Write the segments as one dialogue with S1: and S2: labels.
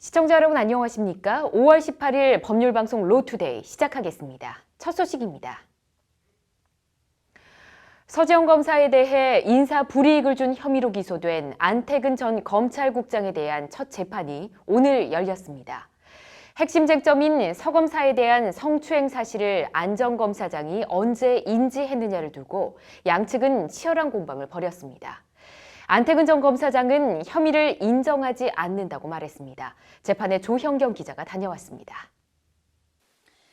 S1: 시청자 여러분 안녕하십니까? 5월 18일 법률방송 로투데이 시작하겠습니다. 첫 소식입니다. 서지현 검사에 대해 인사 불이익을 준 혐의로 기소된 안태근 전 검찰국장에 대한 첫 재판이 오늘 열렸습니다. 핵심 쟁점인 서 검사에 대한 성추행 사실을 안 전 검사장이 언제 인지했느냐를 두고 양측은 치열한 공방을 벌였습니다. 안태근 전 검사장은 혐의를 인정하지 않는다고 말했습니다. 재판에 조형경 기자가 다녀왔습니다.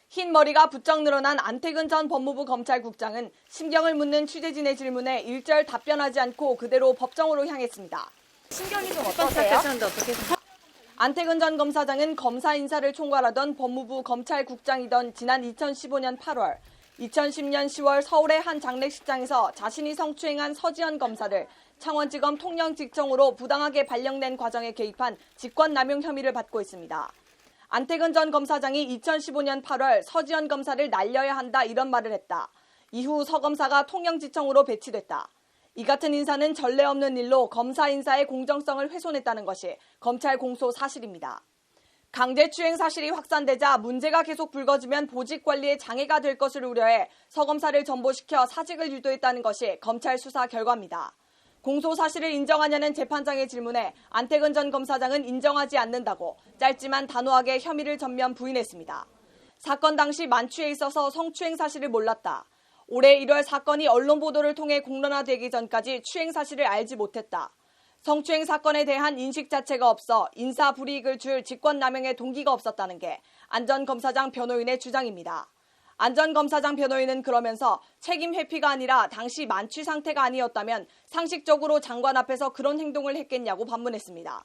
S2: 흰 머리가 부쩍 늘어난 안태근 전 법무부 검찰국장은 심경을 묻는 취재진의 질문에 일절 답변하지 않고 그대로 법정으로 향했습니다.
S3: 심경이 좀 어떠세요?
S2: 안태근 전 검사장은 검사 인사를 총괄하던 법무부 검찰국장이던 지난 2015년 8월, 2010년 10월 서울의 한 장례식장에서 자신이 성추행한 서지현 검사를 창원지검 통영지청으로 부당하게 발령낸 과정에 개입한 직권남용 혐의를 받고 있습니다. 안태근 전 검사장이 2015년 8월 서지현 검사를 날려야 한다 이런 말을 했다. 이후 서 검사가 통영지청으로 배치됐다. 이 같은 인사는 전례 없는 일로 검사 인사의 공정성을 훼손했다는 것이 검찰 공소 사실입니다. 강제추행 사실이 확산되자 문제가 계속 불거지면 보직 관리에 장애가 될 것을 우려해 서 검사를 전보시켜 사직을 유도했다는 것이 검찰 수사 결과입니다. 공소 사실을 인정하냐는 재판장의 질문에 안태근 전 검사장은 인정하지 않는다고 짧지만 단호하게 혐의를 전면 부인했습니다. 사건 당시 만취해 있어서 성추행 사실을 몰랐다. 올해 1월 사건이 언론 보도를 통해 공론화되기 전까지 추행 사실을 알지 못했다. 성추행 사건에 대한 인식 자체가 없어 인사 불이익을 줄 직권남용의 동기가 없었다는 게 안 전 검사장 변호인의 주장입니다. 안 전 검사장 변호인은 그러면서 책임 회피가 아니라 당시 만취 상태가 아니었다면 상식적으로 장관 앞에서 그런 행동을 했겠냐고 반문했습니다.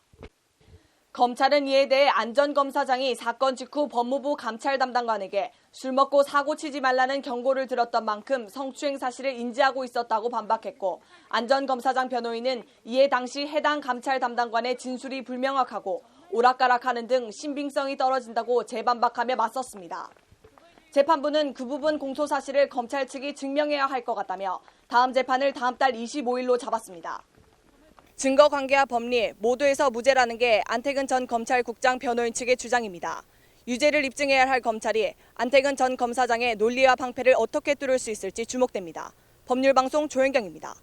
S2: 검찰은 이에 대해 안 전 검사장이 사건 직후 법무부 감찰 담당관에게 술 먹고 사고 치지 말라는 경고를 들었던 만큼 성추행 사실을 인지하고 있었다고 반박했고, 안 전 검사장 변호인은 이에 당시 해당 감찰 담당관의 진술이 불명확하고 오락가락하는 등 신빙성이 떨어진다고 재반박하며 맞섰습니다. 재판부는 그 부분 공소 사실을 검찰 측이 증명해야 할 것 같다며 다음 재판을 다음 달 25일로 잡았습니다. 증거관계와 법리 모두에서 무죄라는 게 안태근 전 검찰국장 변호인 측의 주장입니다. 유죄를 입증해야 할 검찰이 안태근 전 검사장의 논리와 방패를 어떻게 뚫을 수 있을지 주목됩니다. 법률방송 조현경입니다.